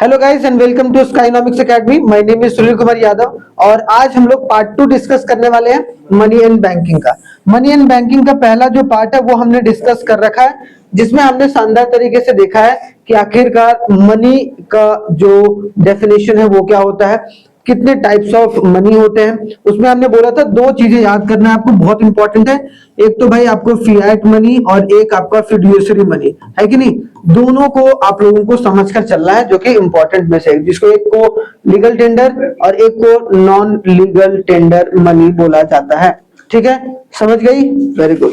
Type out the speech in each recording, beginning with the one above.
Hello guys and welcome to Skynomics Academy. My name is Sunil Kumar Yadav और आज हम लोग पार्ट 2 डिस्कस करने वाले हैं मनी एंड बैंकिंग का। मनी एंड बैंकिंग का पहला जो पार्ट है वो हमने डिस्कस कर रखा है, जिसमें हमने शानदार तरीके से देखा है कि आखिरकार मनी का जो डेफिनेशन है वो क्या होता है, कितने टाइप्स ऑफ मनी होते हैं। उसमें हमने बोला था दो चीजें याद करना है आपको, बहुत इंपॉर्टेंट है। एक तो भाई आपको फिएट मनी और एक आपका फिड्यूशियरी मनी है कि नहीं, दोनों को आप लोगों को समझकर चलना है, जो कि इंपॉर्टेंट में से जिसको एक को लीगल टेंडर और एक को नॉन लीगल टेंडर मनी बोला जाता है। ठीक है, समझ गई? वेरी गुड,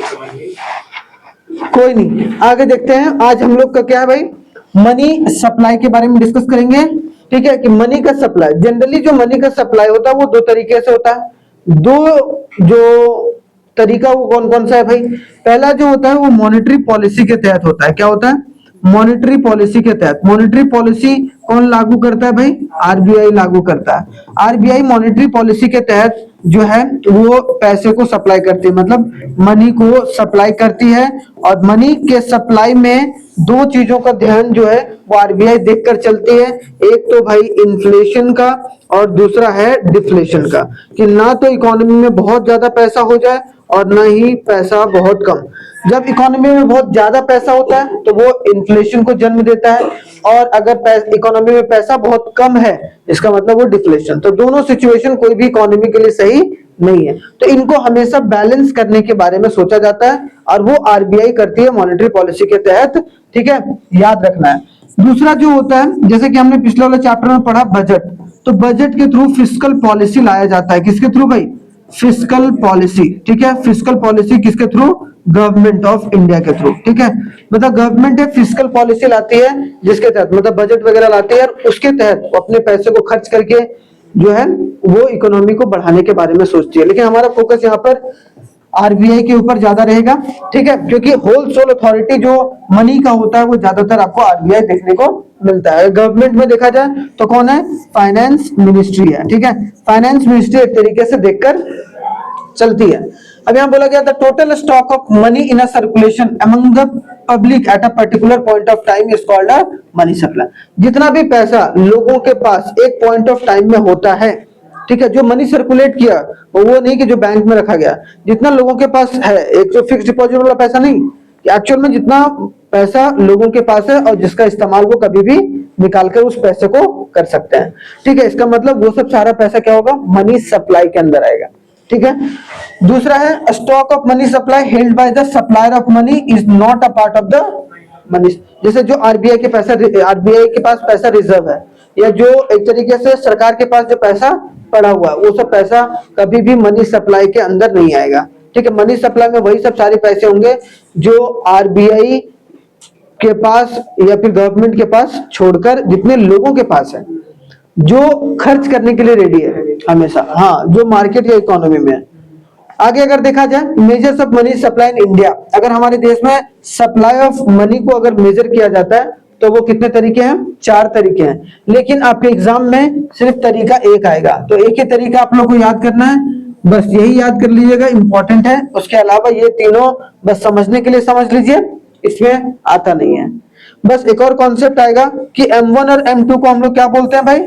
कोई नहीं, आगे देखते हैं। आज हम लोग का क्या है भाई, मनी सप्लाई के बारे में डिस्कस करेंगे। ठीक है, कि मनी का सप्लाई, जनरली जो मनी का सप्लाई होता है वो दो तरीके से होता है। दो जो तरीका वो कौन कौन सा है भाई? पहला जो होता है वो मॉनेटरी पॉलिसी के तहत होता है। क्या होता है? मॉनेटरी पॉलिसी के तहत। मॉनेटरी पॉलिसी कौन लागू करता है भाई? आरबीआई लागू करता है। आरबीआई मॉनेटरी पॉलिसी के तहत जो है वो पैसे को सप्लाई करती है, मतलब मनी को सप्लाई करती है। और मनी के सप्लाई में दो चीजों का ध्यान जो है वो आरबीआई देखकर चलती है। एक तो भाई इन्फ्लेशन का और दूसरा है डिफ्लेशन का, कि ना तो इकोनॉमी में बहुत ज्यादा पैसा हो जाए और ना ही पैसा बहुत कम। जब इकोनॉमी में बहुत ज्यादा पैसा होता है तो वो इन्फ्लेशन को जन्म देता है, और अगर इकोनॉमी में पैसा बहुत कम है इसका मतलब वो डिफ्लेशन। तो दोनों सिचुएशन कोई भी इकोनॉमी के लिए सही नहीं है, तो इनको हमेशा बैलेंस करने के बारे में सोचा जाता है और वो आरबीआई करती है मॉनेटरी पॉलिसी के तहत। ठीक है, याद रखना है। दूसरा जो होता है, जैसे कि हमने पिछले वाले चैप्टर में पढ़ा बजट, तो बजट के थ्रू फिस्कल पॉलिसी लाया जाता है। किसके थ्रू भाई? Fiscal policy. ठीक है, फिस्कल पॉलिसी किसके थ्रू? गवर्नमेंट ऑफ इंडिया के थ्रू। ठीक है, मतलब गवर्नमेंट एक फिस्कल पॉलिसी लाती है जिसके तहत, मतलब बजट वगैरह लाती है, और उसके तहत अपने पैसे को खर्च करके जो है वो इकोनॉमी को बढ़ाने के बारे में सोचती है। लेकिन हमारा फोकस यहाँ पर आरबीआई के ऊपर ज्यादा रहेगा। ठीक है, क्योंकि होल सोल अथॉरिटी जो मनी का होता है वो ज्यादातर आपको आरबीआई देखने को मिलता है। गवर्नमेंट में देखा जाए तो कौन है? फाइनेंस मिनिस्ट्री है। ठीक है, फाइनेंस मिनिस्ट्री एक तरीके से देखकर चलती है। अब यहाँ बोला गया था total stock of money in a circulation among the public at a particular point of time is called a money supply. जितना भी पैसा लोगों के पास एक पॉइंट ऑफ टाइम में होता है, ठीक है, जो मनी सर्कुलेट किया वो नहीं कि जो बैंक में रखा गया, जितना लोगों के पास है, एक जो फिक्स डिपॉजिट वाला पैसा नहीं, एक्चुअल में जितना पैसा लोगों के पास है और जिसका इस्तेमाल वो कभी भी निकालकर उस पैसे को कर सकते हैं। ठीक है, इसका मतलब वो सब सारा पैसा क्या होगा? मनी सप्लाई के अंदर आएगा। ठीक है, दूसरा है stock of money supply held by the supplier of money is not a part of the money. जैसे जो आरबीआई के पास पैसा रिजर्व है, या जो एक तरीके से सरकार के पास जो पैसा पड़ा हुआ है, वो सब पैसा कभी भी मनी सप्लाई के अंदर नहीं आएगा। ठीक है, मनी सप्लाई में वही सब सारे पैसे होंगे जो आरबीआई के पास या फिर गवर्नमेंट के पास छोड़कर जितने लोगों के पास है, जो खर्च करने के लिए रेडी है हमेशा, हाँ, जो मार्केट या इकोनॉमी में है। आगे अगर देखा जाए measures of money supply in India, अगर हमारे देश में सप्लाई ऑफ मनी को अगर मेजर किया जाता है तो वो कितने तरीके हैं? 4 तरीके हैं। लेकिन आपके एग्जाम में सिर्फ तरीका एक आएगा, तो एक ही तरीका आप लोग को याद करना है, बस यही याद कर लीजिएगा, इंपॉर्टेंट है। उसके अलावा ये तीनों बस समझने के लिए समझ लीजिए, इसमें आता नहीं है। बस एक और कॉन्सेप्ट आएगा कि M1 और M2 को हम लोग क्या बोलते हैं भाई?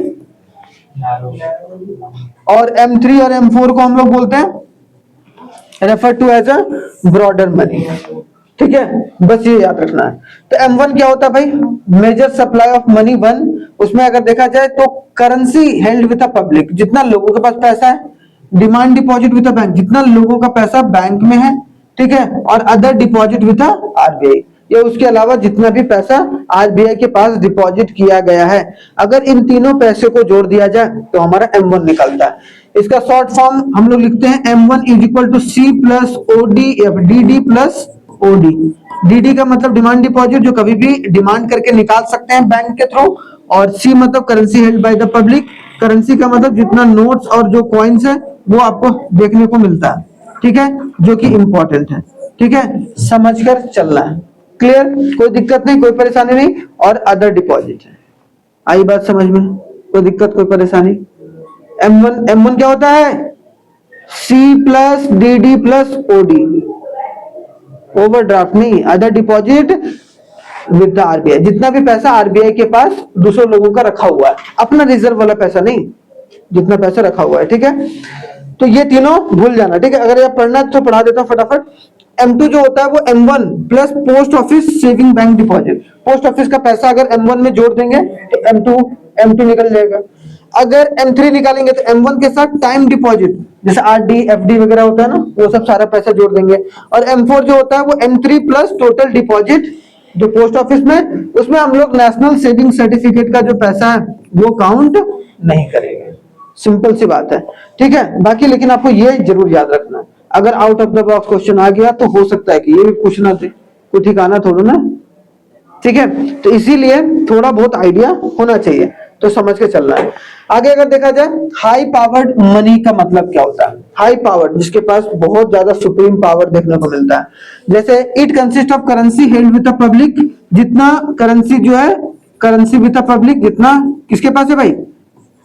और M3 और M4 को हम लोग बोलते हैं refer to as a broader money. ठीक है, बस ये याद रखना है। तो M1 क्या होता है भाई? Major supply of money 1। उसमें अगर देखा जाए तो currency held with the public, जितना लोगों के पास पैसा है, demand deposit with the bank, जितना लोगों का पैसा बैंक में है, ठीक है, और other deposit with the RBI, या उसके अलावा जितना भी पैसा आरबीआई के पास डिपॉजिट किया गया है। अगर इन तीनों पैसे को जोड़ दिया जाए तो हमारा M1 निकलता है। इसका शॉर्ट फॉर्म हम लोग लिखते हैं M1 is equal to C plus ODF DD plus OD। DD का मतलब डिमांड डिपॉजिट, जो कभी भी डिमांड करके निकाल सकते हैं बैंक के थ्रू, और C मतलब currency held by the public. Currency का मतलब जितना नोट्स और जो कॉइन्स है वो आपको देखने को मिलता है। ठीक है, जो कि इंपॉर्टेंट है। ठीक है, समझकर चलना है। क्लियर? कोई दिक्कत नहीं, कोई परेशानी नहीं। और अदर डिपॉजिट है, आई बात समझ में? कोई दिक्कत, कोई परेशानी? M1 क्या होता है? C plus DD plus OD, overdraft नहीं, other deposit with the RBI, जितना भी पैसा आरबीआई के पास दूसरे लोगों का रखा हुआ है, अपना रिजर्व वाला पैसा नहीं, जितना पैसा रखा हुआ है, ठीक है। तो ये तीनों भूल जाना, ठीक है। अगर ये पढ़ना है तो पढ़ा देता हूं फटाफट। M2 जो होता है वो M1 plus post office saving bank deposit, post office का पैसा अगर M1 में जोड़ देंगे तो M2 निकल जाएगा। अगर M3 निकालेंगे तो M1 के साथ टाइम डिपॉजिट जैसे RD FD वगैरह होता है ना, वो सब सारा पैसा जोड़ देंगे। और M4 जो होता है वो M3 प्लस टोटल डिपॉजिट जो पोस्ट ऑफिस में, उसमें हम लोग नेशनल सेविंग सर्टिफिकेट का जो पैसा है वो काउंट नहीं करेंगे। सिंपल सी बात है, ठीक है। बाकी लेकिन आपको ये जरूर याद रखना है, अगर out of the box question आ गया तो हो सकता है कि ये भी पूछना थे, कोई ठिकाना थोड़ा ना, ठीक है। तो इसीलिए थोड़ा बहुत आइडिया होना चाहिए, तो समझ के चलना है। आगे अगर देखा जाए हाई पावर्ड मनी का मतलब क्या होता है, हाई पावर्ड जिसके पास बहुत ज्यादा सुप्रीम पावर देखने को मिलता है, जैसे it consist of currency held with the public, जितना करेंसी जो है करेंसी विद द पब्लिक, जितना किसके पास है भाई,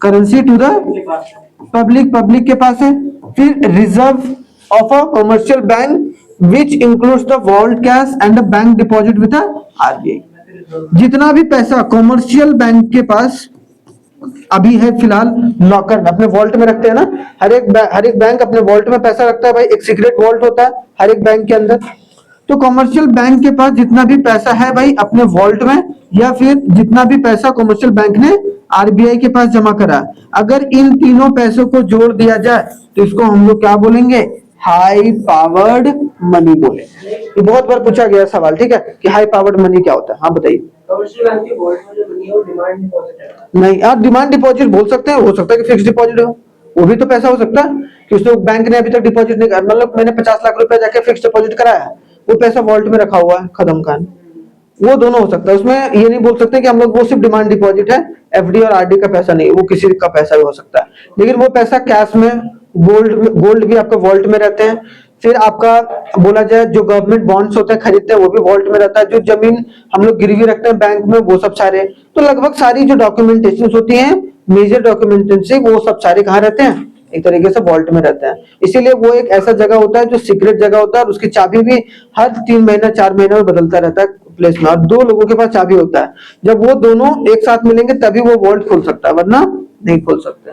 currency to the public, public के पास है। फिर reserve of a commercial bank which includes the vault cash and the bank deposit with the RBI, जितना भी पैसा कमर्शियल बैंक के पास अभी है फिलहाल लॉकर में, अपने वॉल्ट में रखते हैं ना, हर एक बैंक अपने वॉल्ट में पैसा रखता है भाई, एक सीक्रेट वॉल्ट होता है हर एक बैंक के अंदर। तो कमर्शियल बैंक के पास जितना भी पैसा है भाई अपने वॉल्ट में, या फिर जितना भी पैसा कमर्शियल बैंक ने आरबीआई के पास जमा करा, अगर इन तीनों पैसों को जोड़ दिया जाए तो इसको हम लोग क्या बोलेंगे, हाई पावर्ड मनी बोले। ये बहुत बार पूछा गया सवाल, ठीक है, कि हाई पावर्ड मनी क्या होता है। हाँ बताइए। नहीं आप डिमांड डिपॉजिट बोल सकते हैं, हो सकता है कि फिक्स डिपॉजिट हो, वो भी तो पैसा हो सकता है कि उसको बैंक ने अभी तक डिपॉजिट नहीं करा, मतलब मैंने 50 लाख रुपए जाके फिक्स डिपॉजिट कराया, वो पैसा वॉल्ट में रखा हुआ है खत्म खान, वो दोनों हो सकता है। उसमें ये नहीं बोल सकते कि हम लोग वो सिर्फ डिमांड डिपॉजिट है, एफडी और आरडी का पैसा नहीं, वो किसी का पैसा भी हो सकता है, लेकिन वो पैसा कैश में, गोल्ड भी आपका वॉल्ट में रहते हैं। फिर आपका बोला जाए जो गवर्नमेंट बॉन्ड्स होते हैं खरीदते हैं वो भी वॉल्ट में रहता है, जो जमीन हम लोग गिरवी रखते हैं बैंक में वो सब सारे, तो लगभग सारी जो डॉक्यूमेंटेशन होती है मेजर डॉक्यूमेंटेशन वो सब सारे कहाँ रहते हैं, एक तरीके से वॉल्ट में रहते हैं। इसीलिए वो एक ऐसा जगह होता है जो सीक्रेट जगह होता है, और उसकी चाबी भी हर 3 महीना 4 महीने में बदलता रहता है प्लेस में, और 2 लोगों के पास चाबी होता है, जब वो दोनों एक साथ मिलेंगे तभी वो वॉल्ट खोल सकता है, वरना नहीं खोल सकते,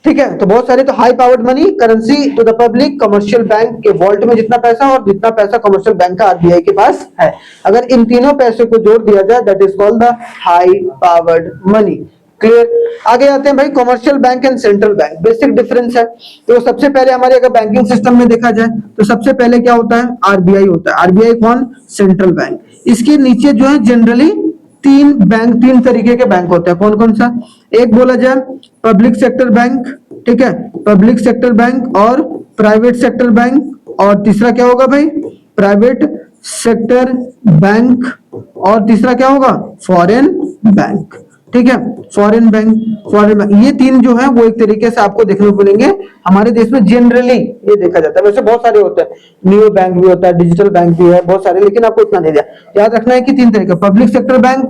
ठीक है। तो बहुत सारे, तो high powered money, currency to the public, commercial bank के वॉल्ट में जितना पैसा और जितना पैसा कमर्शियल बैंक का आरबीआई के पास है, अगर इन तीनों पैसे को जोड़ दिया जाए that is called the high powered money. Clear. आगे आते हैं भाई commercial bank and central bank, basic difference है। तो सबसे पहले हमारे अगर बैंकिंग सिस्टम में देखा जाए तो सबसे पहले क्या होता है, आरबीआई होता है। आरबीआई कौन, सेंट्रल बैंक। इसके नीचे जो है जनरली तीन तरीके के बैंक होते हैं। कौन कौन सा, एक बोला जाए पब्लिक सेक्टर बैंक, ठीक है, पब्लिक सेक्टर बैंक और प्राइवेट सेक्टर बैंक, और तीसरा क्या होगा भाई, प्राइवेट सेक्टर बैंक, और तीसरा क्या होगा, फॉरेन बैंक, ठीक है, फॉरेन बैंक। ये तीन जो है वो एक तरीके से आपको देखने को मिलेंगे हमारे देश में, जनरली ये देखा जाता है। वैसे बहुत सारे होते हैं, नियो बैंक भी होता है, डिजिटल बैंक भी है, बहुत सारे, लेकिन आपको इतना नहीं दिया, याद रखना है कि 3 तरीके, public sector bank,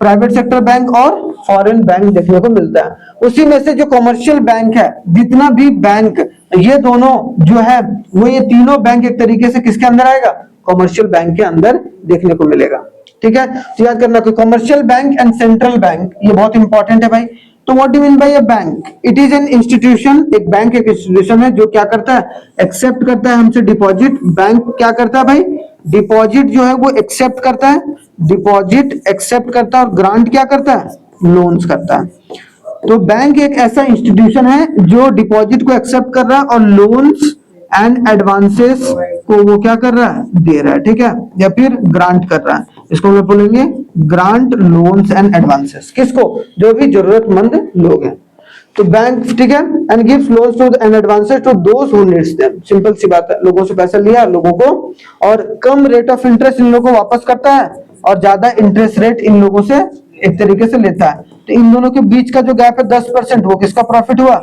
private sector bank और फॉरेन बैंक देखने को मिलता है। उसी में से जो कमर्शियल बैंक है, जितना भी बैंक, ये दोनों जो है वो ये तीनों बैंक एक तरीके से किसके अंदर आएगा, कमर्शियल बैंक के अंदर देखने को मिलेगा, ठीक है। तो याद करना कि commercial bank and central bank ये बहुत इंपॉर्टेंट है भाई। तो what do mean by a bank, it is an institution, एक बैंक एक इंस्टीट्यूशन है जो क्या करता है, एक्सेप्ट करता है हमसे डिपॉजिट। बैंक क्या करता है भाई, डिपॉजिट जो है वो एक्सेप्ट करता है, डिपॉजिट एक्सेप्ट करता है, और ग्रांट क्या करता है, लोन्स करता है। तो बैंक एक ऐसा इंस्टीट्यूशन है जो डिपॉजिट को एक्सेप्ट कर रहा है और लोन्स एंड एडवांसेस को वो क्या कर रहा है, दे रहा है, ठीक है, या फिर ग्रांट कर रहा है। इसको हम लोग बोलेंगे ग्रांट, लोन्स एंड एडवांसेस, किसको, जो भी जरूरतमंद लोग हैं। तो बैंक, ठीक है, and gives loans to and advances to those who needs them. Simple सी बात है, लोगों से पैसा लिया लोगों को, और कम रेट ऑफ इंटरेस्ट इन लोगों को वापस करता है, और ज्यादा इंटरेस्ट रेट इन लोगों से एक तरीके से लेता है। तो इन दोनों के बीच का जो गैप है 10%, वो किसका प्रॉफिट हुआ,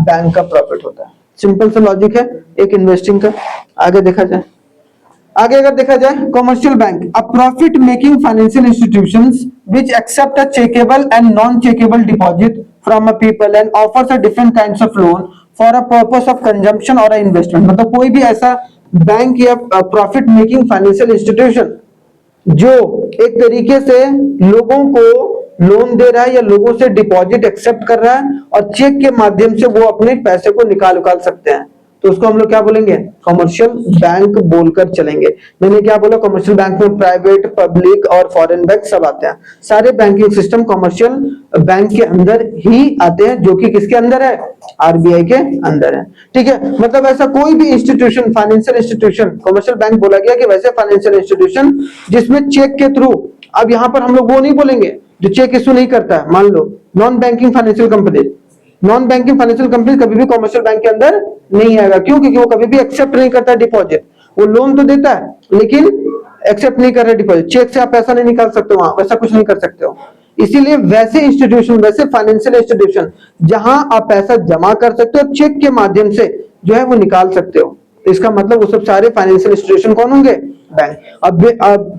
बैंक का प्रॉफिट होता है। सिंपल सा लॉजिक है एक इन्वेस्टिंग का। आगे देखा जाए, आगे अगर देखा जाए commercial bank, a profit making financial institutions which accept a chequeable and non chequeable deposit from a people and offers a different kinds of loan for a purpose of consumption और investment. मतलब कोई भी ऐसा bank या profit making financial institution जो एक तरीके से लोगों को लोन दे रहा है या लोगों से डिपॉजिट एक्सेप्ट कर रहा है और चेक के माध्यम से वो अपने पैसे को निकाल सकते हैं, तो उसको हम लोग क्या बोलेंगे, कमर्शियल बैंक बोलकर चलेंगे। मैंने क्या बोला, कमर्शियल बैंक में प्राइवेट, पब्लिक और फॉरेन बैंक सब आते हैं। सारे बैंकिंग सिस्टम कमर्शियल बैंक के अंदर ही आते हैं, जो कि किसके अंदर है, आरबीआई के अंदर है। ठीक है, मतलब ऐसा कोई भी institution, financial institution, commercial bank बोला गया कि वैसे फाइनेंशियल इंस्टीट्यूशन जिसमें चेक के थ्रू, अब यहां पर हम लोग वो नहीं बोलेंगे जो चेक इश्यू नहीं करता है। मान लो non banking financial company, non banking financial company कभी भी कमर्शियल बैंक के अंदर नहीं आएगा। क्यों? क्योंकि वो कभी भी एक्सेप्ट नहीं करता डिपॉजिट। वो लोन तो देता है लेकिन एक्सेप्ट नहीं कर रहा डिपॉजिट। चेक से आप पैसा नहीं निकाल सकते हो, वहां वैसा कुछ नहीं कर सकते हो। इसीलिए वैसे इंस्टीट्यूशन, वैसे फाइनेंशियल इंस्टीट्यूशन जहां आप पैसा जमा कर सकते हो, चेक के माध्यम से जो है वो निकाल सकते हो। तो इसका मतलब वो सब सारे फाइनेंशियल इंस्टीट्यूशन कौन होंगे, बैंक। अब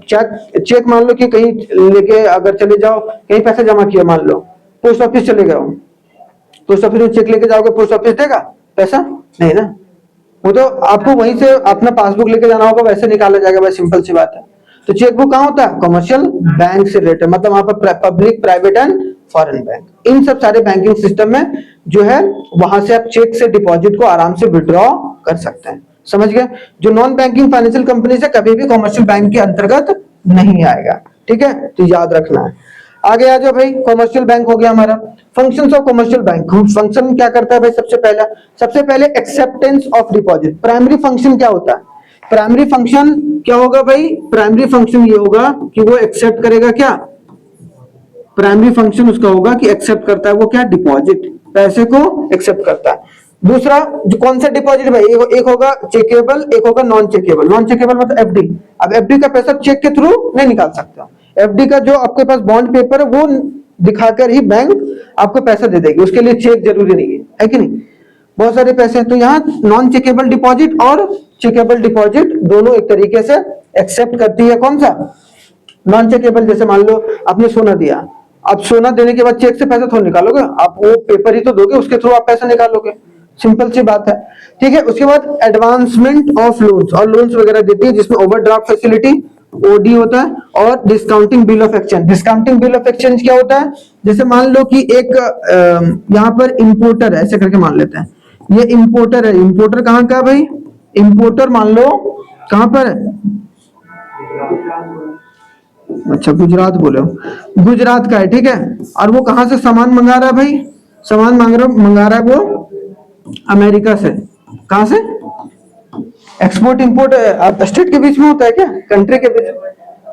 चेक मान लो कि कहीं लेके अगर चले जाओ, कहीं पैसा जमा किया, मान लो पोस्ट ऑफिस चले गए, पोस्ट ऑफिस में चेक लेके जाओगे, पोस्ट ऑफिस देगा पैसा? नहीं ना, वो तो आपको वहीं से अपना पासबुक लेके जाना होगा, वैसे निकाला जाएगा, बस सिंपल सी बात है। तो चेकबुक कहाँ होता है, कमर्शियल बैंक से रिलेटेड, मतलब वहां पर public, private and foreign bank, इन सब सारे बैंकिंग सिस्टम में जो है वहां से आप चेक से डिपॉजिट को आराम से विड्रॉ कर सकते हैं। समझ गए? जो नॉन बैंकिंग फाइनेंशियल कंपनी से कभी भी कमर्शियल बैंक के अंतर्गत नहीं आएगा। ठीक है, तो याद रखना है। आगे आ जाओ भाई, कमर्शियल बैंक हो गया हमारा। Functions of commercial bank, function क्या करता है भाई? सबसे पहले acceptance of deposit. Primary function क्या होता है? प्राइमरी फंक्शन क्या होगा भाई? प्राइमरी फंक्शन ये होगा कि वो एक्सेप्ट करेगा क्या, प्राइमरी फंक्शन उसका होगा कि एक्सेप्ट करता है वो क्या, डिपॉजिट, पैसे को एक्सेप्ट करता है। दूसरा जो कौन सा डिपॉजिट भाई, एक होगा चेकेबल, एक होगा नॉन चेकेबल। नॉन चेकेबल मतलब एफडी। अब एफडी का पैसा चेक के थ्रू नहीं निकाल सकते। एफडी का जो आपके पास बॉन्ड पेपर है वो दिखाकर ही बैंक आपको पैसा दे देगी, उसके लिए चेक जरूरी नहीं है कि नहीं? बहुत सारे पैसे हैं। तो यहाँ नॉन चेकेबल डिपॉजिट और चेकेबल डिपॉजिट दोनों एक तरीके से एक्सेप्ट करती है। कौन सा? Non checkable. जैसे मान लो आपने सोना दिया, आप सोना देने के बाद चेक से पैसा थोड़ा निकालोगे, आप वो पेपर ही तो दोगे, उसके थ्रू आप पैसा निकालोगे, सिंपल सी बात है। ठीक है, उसके बाद एडवांसमेंट ऑफ लोन्स, और लोन्स वगैरह देती है जिसमें ओवरड्राफ्ट फैसिलिटी, ओडी होता है, और discounting bill of exchange. Discounting bill of exchange क्या होता है? जैसे मान लो कि एक यहाँ पर इंपोर्टर है, ऐसे करके मान लेते हैं, ये इंपोर्टर है। इंपोर्टर कहाँ का भाई? इंपोर्टर मान लो कहां पर है? अच्छा, गुजरात बोले हो, गुजरात का है। ठीक है, और वो कहां से सामान मंगा रहा है भाई? सामान मंगा रहा है वो अमेरिका से। कहां से? एक्सपोर्ट इंपोर्ट स्टेट के बीच में होता है क्या, कंट्री के बीच?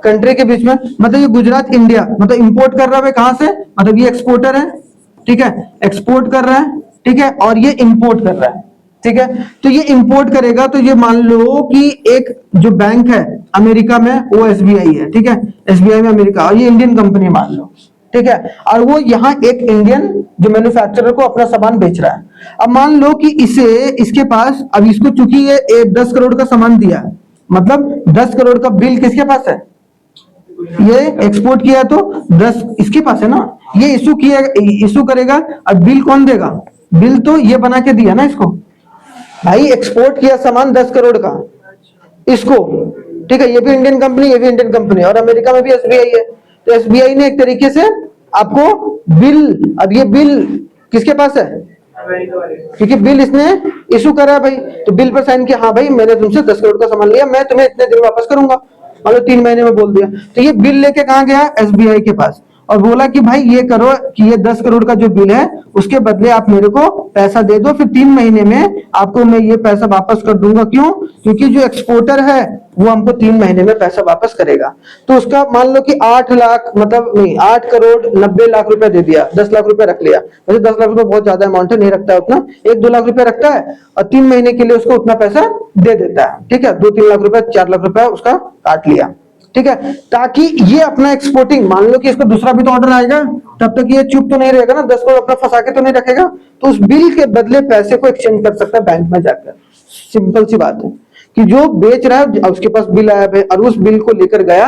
कंट्री के बीच में, मतलब ये गुजरात इंडिया, मतलब इंपोर्ट कर रहा है कहां से, मतलब ये एक्सपोर्टर है। ठीक है, एक्सपोर्ट कर रहा है। ठीक है, और ये इंपोर्ट कर रहा है। ठीक है, तो ये इंपोर्ट करेगा, तो ये मान लो कि एक जो बैंक है अमेरिका में वो एसबीआई है। ठीक है, एसबीआई में अमेरिका, और ये इंडियन कंपनी मान लो। ठीक है, और वो यहाँ एक इंडियन जो मैन्युफैक्चरर को अपना सामान बेच रहा है। अब मान लो कि इसके पास, अब इसको चूंकि ये 10 करोड़ का सामान दिया, मतलब 10 करोड़ का बिल किसके पास है? ये एक्सपोर्ट किया तो 10 इसके पास है ना, ये इशू करेगा। अब बिल कौन देगा? बिल तो ये बना के दिया ना इसको, भाई एक्सपोर्ट किया सामान 10 करोड़ का इसको। ठीक है, ये भी इंडियन कंपनी, ये भी इंडियन कंपनी, और अमेरिका में भी एसबीआई है। तो एसबीआई ने एक तरीके से आपको बिल, अब ये बिल किसके पास है? क्योंकि बिल इसने इशू करा भाई, तो बिल पर साइन किया, हाँ भाई मैंने तुमसे 10 करोड़ का सामान लिया, मैं तुम्हें इतने दिन वापस करूंगा, मतलब 3 महीने में बोल दिया। तो ये बिल लेके कहां गया? एसबीआई के पास, और बोला कि भाई ये करो कि ये 10 करोड़ का जो बिल है उसके बदले आप मेरे को पैसा दे दो, फिर 3 महीने में आपको मैं ये पैसा वापस कर दूंगा। क्यों? क्योंकि जो एक्सपोर्टर है वो हमको 3 महीने में पैसा वापस करेगा। तो उसका मान लो कि 8 लाख, मतलब नहीं 8 करोड़ 90 लाख रुपए दे दिया, 10 लाख रुपए रख लिया। वैसे 10 लाख रुपए बहुत ज्यादा अमाउंट है, नहीं रखता है उतना, 1-2 लाख रुपए रखता है, और 3 महीने के लिए उसको उतना पैसा दे देता है। ठीक है, 2-3 लाख रुपए, 4 लाख रुपए उसका काट लिया। ठीक है, ताकि ये अपना एक्सपोर्टिंग, मान लो कि इसको दूसरा भी तो ऑर्डर आएगा, तब तक ये चुप तो नहीं रहेगा ना, 10 करोड़ अपना फंसा के तो नहीं रखेगा, तो उस बिल के बदले पैसे को एक्सचेंज कर सकता है बैंक में जाकर। सिंपल सी बात है कि जो बेच रहा है उसके पास बिल आया है और उस बिल को लेकर गया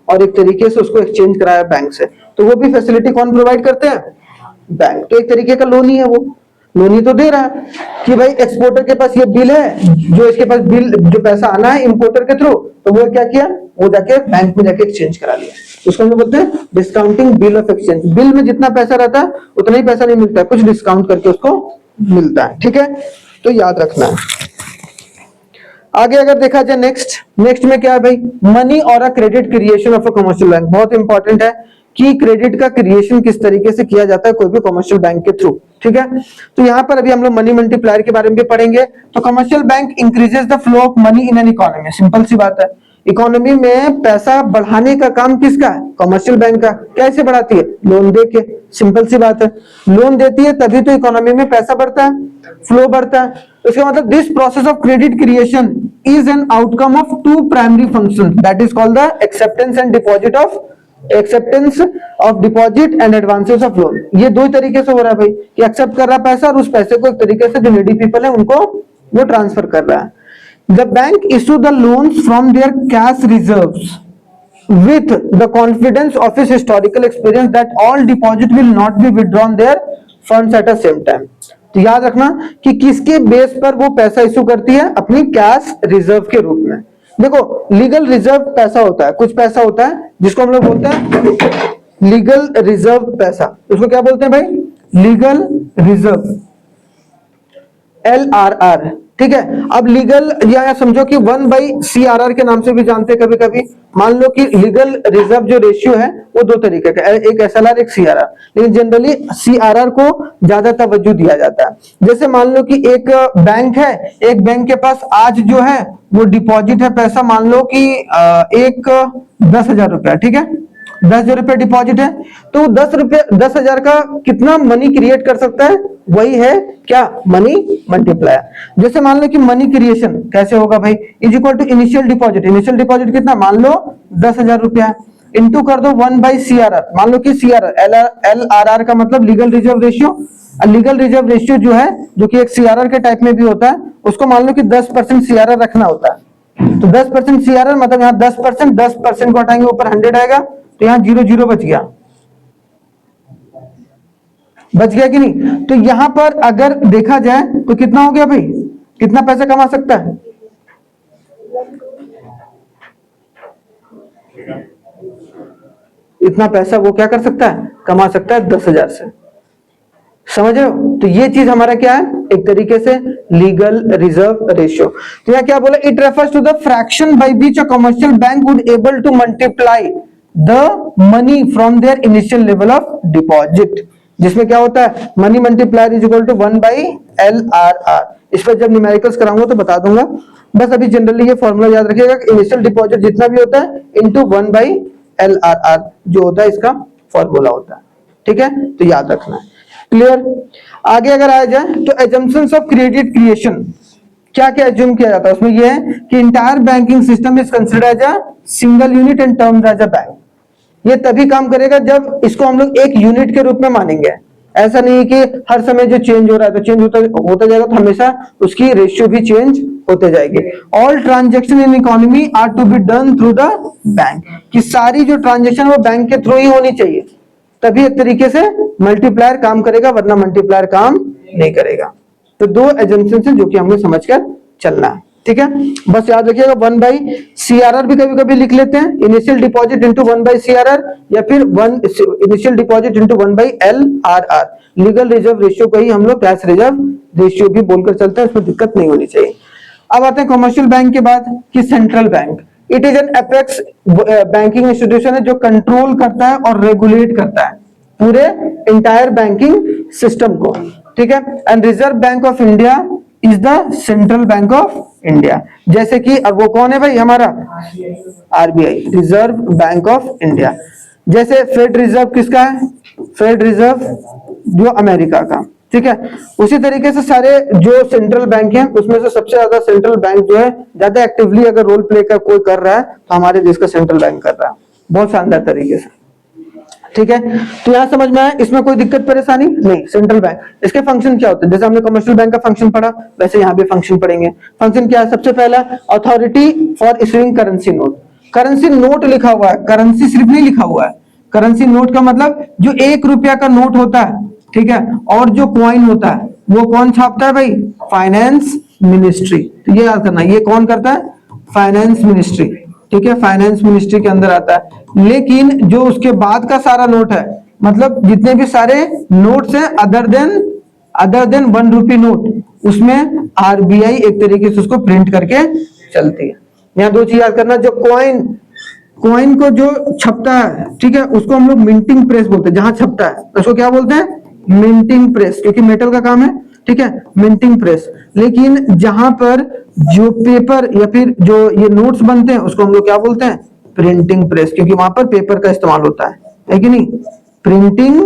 और एक तरीके से उसको एक्सचेंज कराया बैंक से, तो वो भी फैसिलिटी कौन प्रोवाइड करते हैं? बैंक। तो एक तरीके का लोन ही है वो। लोन ही तो दे रहा है कि भाई एक्सपोर्टर के पास ये बिल है, जो इसके पास बिल जो पैसा आना है इंपोर्टर के थ्रू, तो वो क्या किया, वो जाके बैंक में जाके एक्सचेंज करा लिया। उसको हम लोग बोलते हैं discounting bill of exchange. Bill में जितना पैसा रहता है उतना ही पैसा नहीं मिलता है, कुछ डिस्काउंट करके उसको मिलता है। ठीक है, तो याद रखना है। आगे अगर देखा जाए नेक्स्ट में क्या है भाई, मनी और a credit creation of a commercial bank. बहुत इंपॉर्टेंट है कि क्रेडिट का क्रिएशन किस तरीके से किया जाता है कोई भी कमर्शियल बैंक के थ्रू। ठीक है, तो यहाँ पर अभी हम लोग मनी मल्टीप्लायर के बारे में भी पढ़ेंगे। तो commercial bank increases the flow of money in an economy. Simple सी बात है, इकोनॉमी में पैसा बढ़ाने का काम किसका है, कमर्शियल बैंक का। कैसे बढ़ाती है, लोन दे के। सिंपल सी बात है, लोन देती है तभी तो इकोनॉमी में पैसा बढ़ता है, फ्लो बढ़ता है। इसका मतलब this process of credit creation is an outcome of two primary functions, that is called the acceptance of deposit and advances of loan. ये दो ही तरीके से हो रहा है भाई, कि एक्सेप्ट कर रहा है पैसा और उस पैसे को एक तरीके से जो नीडी पीपल है उनको वो ट्रांसफर कर रहा है। The bank issue the loans from their cash reserves with the confidence of its historical experience that all deposit will not be withdrawn their funds at the same time. तो याद रखना कि किसके बेस पर वो पैसा इशू करती है, अपनी कैश रिजर्व के रूप में। देखो लीगल रिजर्व पैसा होता है, कुछ पैसा होता है जिसको हम लोग बोलते हैं लीगल रिजर्व पैसा। उसको क्या बोलते हैं भाई, लीगल रिजर्व, LRR। ठीक है, अब लीगल या समझो कि 1/CRR के नाम से भी जानते हैं कभी कभी। मान लो कि लीगल रिजर्व जो रेशियो है वो दो तरीके का, एक SLR एक CRR, लेकिन जनरली CRR को ज्यादा तवज्जो दिया जाता है। जैसे मान लो कि एक बैंक है, एक बैंक के पास आज जो है वो डिपॉजिट है पैसा, मान लो कि एक 10,000 रुपया। ठीक है, 10,000 रुपया डिपॉजिट है, तो 10,000 का कितना मनी क्रिएट कर सकता है, वही है क्या, मनी मल्टीप्लायर। जैसे मान लो कि मनी क्रिएशन कैसे होगा भाई, is equal to initial deposit. Initial deposit कितना, मान लो 10,000 रुपया, इंटू कर दो 1/CRR। मान लो कि CRR LRR का मतलब legal reserve ratio. Legal reserve ratio जो है, जो कि एक CRR के टाइप में भी होता है, उसको मान लो कि 10% CRR रखना होता है। तो 10% CRR मतलब यहाँ 10% को हटाएंगे, ऊपर 100 आएगा, तो यहाँ 0 बच गया कि नहीं। तो यहां पर अगर देखा जाए तो कितना हो गया भाई, कितना पैसा कमा सकता है, इतना पैसा वो क्या कर सकता है, कमा सकता है 10,000 से। समझ रहे हो, तो ये चीज हमारा क्या है, एक तरीके से लीगल रिजर्व रेशियो। तो यहाँ क्या बोला, it refers to the fraction by which a commercial bank would able to multiply the money from their initial level of deposit, जिसमें क्या होता है, money multiplier is equal to 1/LRR। इस पर जब न्यूमेरिकल्स कराऊंगा तो बता दूंगा, बस अभी जनरली ये फॉर्मूला याद रखिएगा, इनिशियल डिपॉजिट जितना भी होता है इनटू 1/LRR जो होता है, इसका फॉर्मूला होता है। ठीक है, तो याद रखना है, क्लियर। आगे अगर आ जाए तो एजम्पशंस ऑफ क्रेडिट क्रिएशन, क्या क्या एज्यूम किया जाता है उसमें, यह है कि entire banking system is considered as a single unit and termed as a bank. ये तभी काम करेगा जब इसको हम लोग एक यूनिट के रूप में मानेंगे। ऐसा नहीं कि हर समय जो चेंज हो रहा है तो चेंज होता जाएगा, तो हमेशा उसकी रेशियो भी चेंज होते जाएगी। All transaction in economy are to be done through the bank, कि सारी जो ट्रांजैक्शन वो बैंक के थ्रू ही होनी चाहिए, तभी एक तरीके से मल्टीप्लायर काम करेगा, वरना मल्टीप्लायर काम नहीं करेगा। तो दो एजम्पशन है जो कि हमें समझकर चलना है। ठीक है, बस याद रखिएगा 1/CRR भी कभी कभी लिख लेते हैं, इनिशियल डिपॉजिट इंटू 1/CRR, या फिर initial deposit into 1/LRR। Legal reserve ratio को ही हम लोग कैश रिजर्व रेशियो भी बोलकर चलते हैं, इसमें दिक्कत नहीं होनी चाहिए। अब आते हैं कमर्शियल बैंक के बाद कि central bank, it is an apex banking institution है जो कंट्रोल करता है और रेगुलेट करता है पूरे इंटायर बैंकिंग सिस्टम को। ठीक है, and reserve bank of India is the central bank of India. जैसे कि अब वो कौन है भाई, हमारा RBI, reserve bank of India. जैसे फेड रिजर्व किसका है, फेड रिजर्व जो अमेरिका का। ठीक है, उसी तरीके से सारे जो सेंट्रल बैंक हैं उसमें से सबसे ज्यादा सेंट्रल बैंक जो है ज्यादा एक्टिवली अगर रोल प्ले का कोई कर रहा है तो हमारे देश का सेंट्रल बैंक कर रहा है, बहुत शानदार तरीके से। ठीक है, तो यहां समझ में आया, इसमें कोई दिक्कत परेशानी नहीं। सेंट्रल बैंक, इसके फंक्शन क्या होते हैं, जैसे हमने कमर्शियल बैंक का फंक्शन पढ़ा वैसे यहाँ भी फंक्शन पढ़ेंगे। फंक्शन क्या है, सबसे पहला authority for issuing currency note. Currency note लिखा हुआ है, करेंसी सिर्फ नहीं लिखा हुआ है। करेंसी नोट का मतलब जो 1 रुपया का नोट होता है, ठीक है, और जो कॉइन होता है, वो कौन छापता है भाई? Finance ministry. तो ये याद करना, ये कौन करता है? Finance ministry. ठीक है, फाइनेंस मिनिस्ट्री के अंदर आता है। लेकिन जो उसके बाद का सारा नोट है, मतलब जितने भी सारे नोट्स हैं अदर देन 1 रुपी नोट, उसमें आरबीआई एक तरीके से उसको प्रिंट करके चलती है। यहाँ दो चीज याद करना, जो कॉइन को जो छपता है, ठीक है, उसको हम लोग मिंटिंग प्रेस बोलते हैं। जहां छपता है उसको क्या बोलते हैं? मिंटिंग प्रेस, क्योंकि मेटल का काम है। ठीक है, मिंटिंग प्रेस। लेकिन जहां पर जो पेपर या फिर जो ये नोट्स बनते हैं उसको हम लोग क्या बोलते हैं? प्रिंटिंग प्रेस, क्योंकि वहां पर पेपर का इस्तेमाल होता है कि नहीं? Printing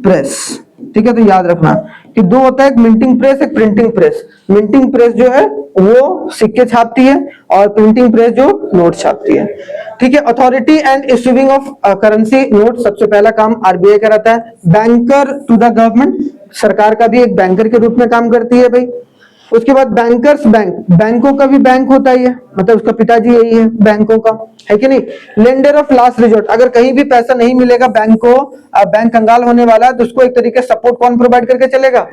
press. ठीक है, तो याद रखना कि दो होता है, एक मिंटिंग प्रेस, एक प्रिंटिंग प्रेस। मिंटिंग प्रेस जो है वो सिक्के छापती है और प्रिंटिंग प्रेस जो नोट छापती है। ठीक है, authority and issuing of currency note, सबसे पहला काम आरबीआई का रहता है। बैंकर टू द गवर्नमेंट, सरकार का भी एक बैंकर के रूप में काम करती है भाई। उसके बाद बैंकर्स बैंक, बैंकों का भी बैंक होता ही है, मतलब उसका पिताजी यही है बैंकों का, है कि नहीं? लेंडर ऑफ लास्ट रिजोर्ट, अगर कहीं भी पैसा नहीं मिलेगा बैंक को, बैंक कंगाल होने वाला है, तो उसको एक तरीके से सपोर्ट कौन प्रोवाइड करके चलेगा?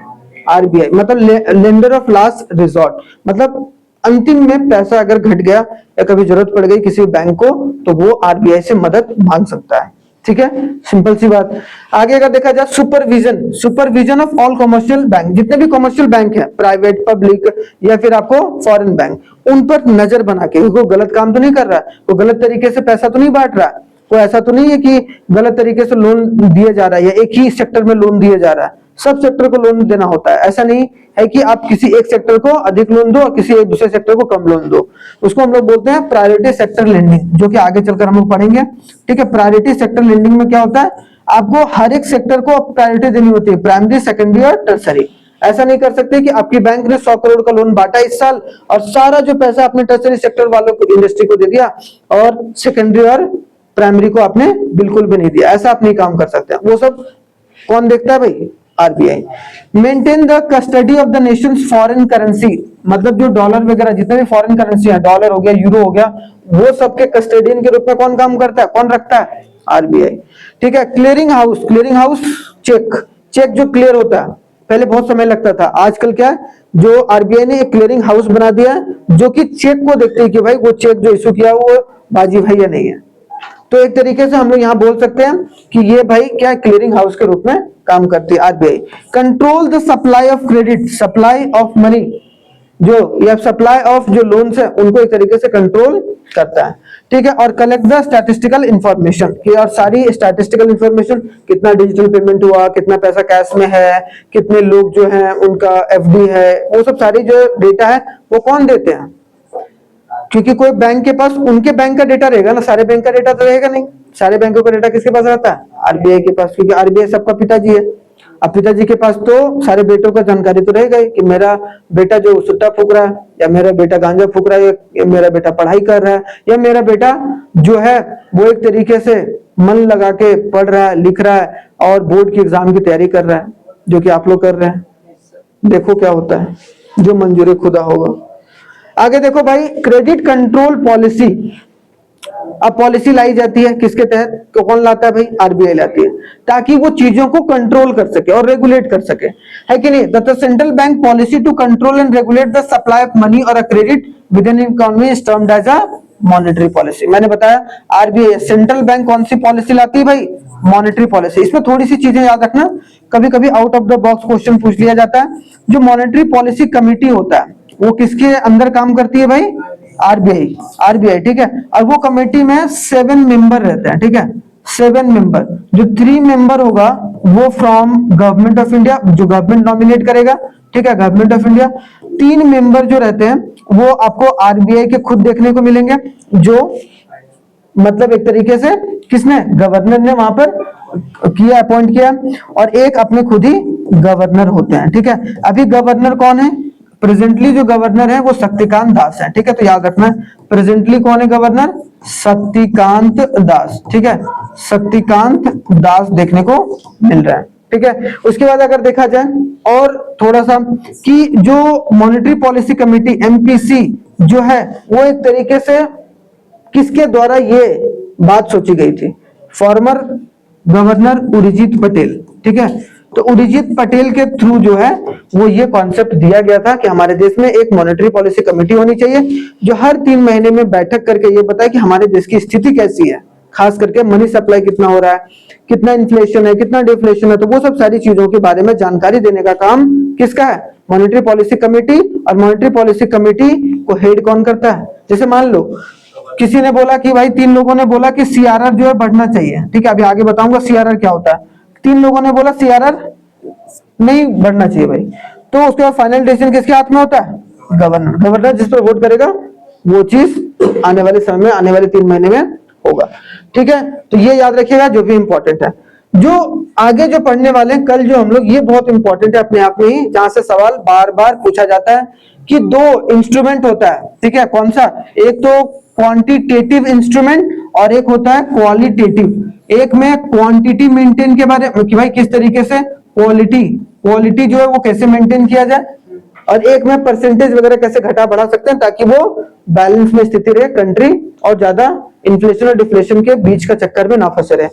आरबीआई। मतलब लेंडर ऑफ लास्ट रिजोर्ट, मतलब अंतिम में पैसा अगर घट गया या कभी जरूरत पड़ गई किसी बैंक को, तो वो आरबीआई से मदद मांग सकता है। ठीक है, सिंपल सी बात। आगे अगर देखा जाए supervision of all commercial bank, जितने भी कमर्शियल बैंक है, प्राइवेट, पब्लिक या फिर आपको फॉरेन बैंक, उन पर नजर बना के, वो गलत काम तो नहीं कर रहा है, वो गलत तरीके से पैसा तो नहीं बांट रहा है, कोई ऐसा तो नहीं है कि गलत तरीके से लोन दिया जा रहा है या एक ही सेक्टर में लोन दिया जा रहा है। सब सेक्टर को लोन देना होता है, ऐसा नहीं है कि आप किसी एक सेक्टर को अधिक लोन दो और किसी एक दूसरे सेक्टर को कम लोन दो। उसको हम लोग बोलते हैं प्रायोरिटी सेक्टर लेंडिंग, जो कि आगे चलकर हम लोग पढ़ेंगे। ठीक है, प्रायोरिटी सेक्टर लेंडिंग में क्या होता है? आपको हर एक सेक्टर को प्रायोरिटी देनी होती है, प्राइमरी, सेकेंडरी और टर्सरी। ऐसा नहीं कर सकते कि आपकी बैंक ने 100 करोड़ का लोन बांटा इस साल और सारा जो पैसा आपने टर्सरी सेक्टर वालों को, इंडस्ट्री को दे दिया और सेकेंडरी और प्राइमरी को आपने बिल्कुल भी नहीं दिया। ऐसा आप नहीं काम कर सकते। वो सब कौन देखता है भाई? RBI. Maintain the custody of the Nations foreign currency, मतलब जो डॉलर वगैरह जितने भी फॉरेन करेंसी है, डॉलर हो गया, यूरो हो गया, वो सबके कस्टडियन के रूप में कौन काम करता है, कौन रखता है? आरबीआई। ठीक है, क्लियरिंग हाउस चेक जो क्लियर होता है, पहले बहुत समय लगता था, आजकल क्या है, जो आरबीआई ने एक क्लियरिंग हाउस बना दिया है जो कि चेक को देखते हैं कि भाई वो चेक जो इशू किया वो बाजी भाई या नहीं है। तो एक तरीके से हम लोग यहाँ बोल सकते हैं कि ये भाई क्या क्लियरिंग हाउस के रूप में काम करती है RBI. Control the supply of credit, supply of money, जो या सप्लाई ऑफ जो लोन्स है उनको एक तरीके से कंट्रोल करता है। ठीक है, और कलेक्ट द स्टैटिस्टिकल इंफॉर्मेशन, कि और सारी स्टैटिस्टिकल इंफॉर्मेशन, कितना डिजिटल पेमेंट हुआ, कितना पैसा कैश में है, कितने लोग जो हैं उनका एफडी है, वो सब सारी जो डेटा है वो कौन देते हैं? क्योंकि कोई बैंक के पास उनके बैंक का डेटा रहेगा ना, सारे बैंक का डेटा तो रहेगा नहीं। सारे बैंकों का डेटा किसके पास रहता है? आरबीआई के पास, क्योंकि आरबीआई सबका पिताजी है। अब पिताजी के पास तो सारे बेटों का जानकारी तो रहेगा ही कि मेरा बेटा जो सुट्टा फूक रहा है, या मेरा बेटा गांजा फूक रहा है, या मेरा बेटा पढ़ाई कर रहा है, या मेरा बेटा जो है वो एक तरीके से मन लगा के पढ़ रहा है, लिख रहा है और बोर्ड की एग्जाम की तैयारी कर रहा है, जो कि आप लोग कर रहे हैं। देखो क्या होता है, जो मंजूर खुदा होगा। आगे देखो भाई, क्रेडिट कंट्रोल पॉलिसी। अब पॉलिसी लाई जाती है किसके तहत? तो कौन लाता है भाई? आरबीआई लाती है, ताकि वो चीजों को कंट्रोल कर सके और रेगुलेट कर सके, है कि नहीं? The central bank policy to control and regulate the supply of money और credit within economy is termed as a monetary policy. मैंने बताया आरबीआई सेंट्रल बैंक कौन सी पॉलिसी लाती है भाई? Monetary policy. इसमें थोड़ी सी चीजें याद रखना, कभी कभी out of the box question पूछ लिया जाता है। जो मॉनेटरी पॉलिसी कमिटी होता है वो किसके अंदर काम करती है भाई? आरबीआई। ठीक है, और वो कमेटी में 7 मेंबर रहते हैं। ठीक है, 7 मेंबर, जो 3 मेंबर होगा वो फ्रॉम गवर्नमेंट ऑफ इंडिया, जो गवर्नमेंट नॉमिनेट करेगा। ठीक है, गवर्नमेंट ऑफ इंडिया। 3 मेंबर जो रहते हैं वो आपको आरबीआई के खुद देखने को मिलेंगे, जो मतलब एक तरीके से किसने? गवर्नर ने वहां पर किया, अपॉइंट किया, और एक अपने खुद ही गवर्नर होते हैं। ठीक है, अभी गवर्नर कौन है? प्रेजेंटली जो गवर्नर है वो शक्तिकांत दास है। ठीक है, तो याद रखना प्रेजेंटली कौन है गवर्नर? शक्तिकांत दास। ठीक है, शक्तिकांत दास देखने को मिल रहा है। ठीक है, उसके बाद अगर देखा जाए और थोड़ा सा कि जो मॉनेटरी पॉलिसी कमेटी एमपीसी जो है वो एक तरीके से किसके द्वारा ये बात सोची गई थी? Former governor Urjit Patel. ठीक है, तो उर्जित पटेल के थ्रू जो है वो ये कॉन्सेप्ट दिया गया था कि हमारे देश में एक मॉनेटरी पॉलिसी कमेटी होनी चाहिए जो हर 3 महीने में बैठक करके ये बताए कि हमारे देश की स्थिति कैसी है, खास करके मनी सप्लाई कितना हो रहा है, कितना इन्फ्लेशन है, कितना डिफ्लेशन है। तो वो सब सारी चीजों के बारे में जानकारी देने का काम किसका है? Monetary policy committee. और मॉनेटरी पॉलिसी कमेटी को हेड कौन करता है? जैसे मान लो किसी ने बोला कि भाई 3 लोगों ने बोला कि सीआरआर जो है बढ़ना चाहिए, ठीक है, अभी आगे बताऊंगा सीआरआर क्या होता है। 3 लोगों ने बोला सीआरआर नहीं बढ़ना चाहिए भाई, तो उसके बाद फाइनल डिसीजन किसके हाथ में होता है? गवर्नर। गवर्नर जिस पर वोट करेगा वो चीज आने वाले समय में, आने वाले 3 महीने में होगा, ठीक है। तो ये याद रखिएगा जो भी इंपॉर्टेंट है। जो आगे जो पढ़ने वाले हैं कल जो हम लोग, ये बहुत इंपॉर्टेंट है अपने आप में ही, जहां से सवाल बार बार पूछा जाता है कि 2 इंस्ट्रूमेंट होता है, ठीक है, कौन सा? एक तो क्वांटिटेटिव इंस्ट्रूमेंट और एक होता है क्वालिटेटिव। एक में क्वांटिटी मेंटेन के बारे में कि भाई किस तरीके से क्वालिटी जो है वो कैसे मेंटेन किया जाए, और एक में परसेंटेज वगैरह कैसे घटा बढ़ा सकते हैं ताकि वो बैलेंस में स्थिति रहे कंट्री, और ज्यादा इन्फ्लेशन और डिफ्लेशन के बीच का चक्कर में ना फंसे रहे।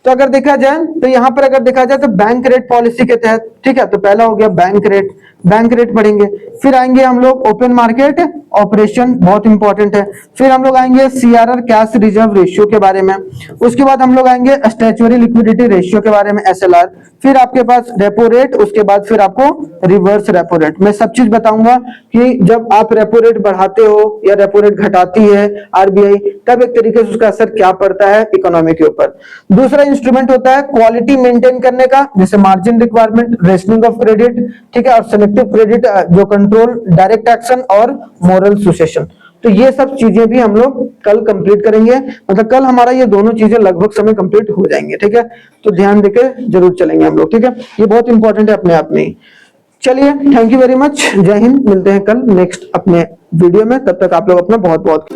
तो अगर देखा जाए तो यहाँ पर अगर देखा जाए तो बैंक रेट पॉलिसी के तहत, ठीक है, तो पहला हो गया बैंक रेट पढ़ेंगे। फिर आएंगे हम लोग ओपन मार्केट ऑपरेशन, बहुत इंपॉर्टेंट है। फिर हम लोग आएंगे सीआरआर कैश रिजर्व रेशियो के बारे में। उसके बाद हम लोग आएंगे स्टैच्यूटरी लिक्विडिटी रेशियो के बारे में, एसएलआर। फिर आपके पास रेपो रेट, उसके बाद फिर आपको रिवर्स रेपो रेट। मैं सब चीज बताऊंगा कि जब आप रेपो रेट बढ़ाते हो या रेपो रेट घटाती है आरबीआई, तब एक तरीके से उसका असर क्या पड़ता है इकोनॉमी के ऊपर। दूसरा इंस्ट्रूमेंट होता है क्वालिटी मेंटेन करने का, जैसे margin requirement, rationing of credit, ठीक है, और सेलेक्टिव क्रेडिट जो कंट्रोल, डायरेक्ट एक्शन और मोरल सुसेशन। तो ये सब चीजें भी हम लोग कल कंप्लीट करेंगे, मतलब कल हमारा ये दोनों चीजें लगभग समय कंप्लीट हो जाएंगे, ठीक है। तो ध्यान देके जरूर चलेंगे हम लोग, ठीक है, ये बहुत इंपॉर्टेंट है अपने आप में ही। चलिए, थैंक यू वेरी मच, जय हिंद। मिलते हैं कल नेक्स्ट अपने वीडियो में, तब तक आप लोग अपना बहुत बहुत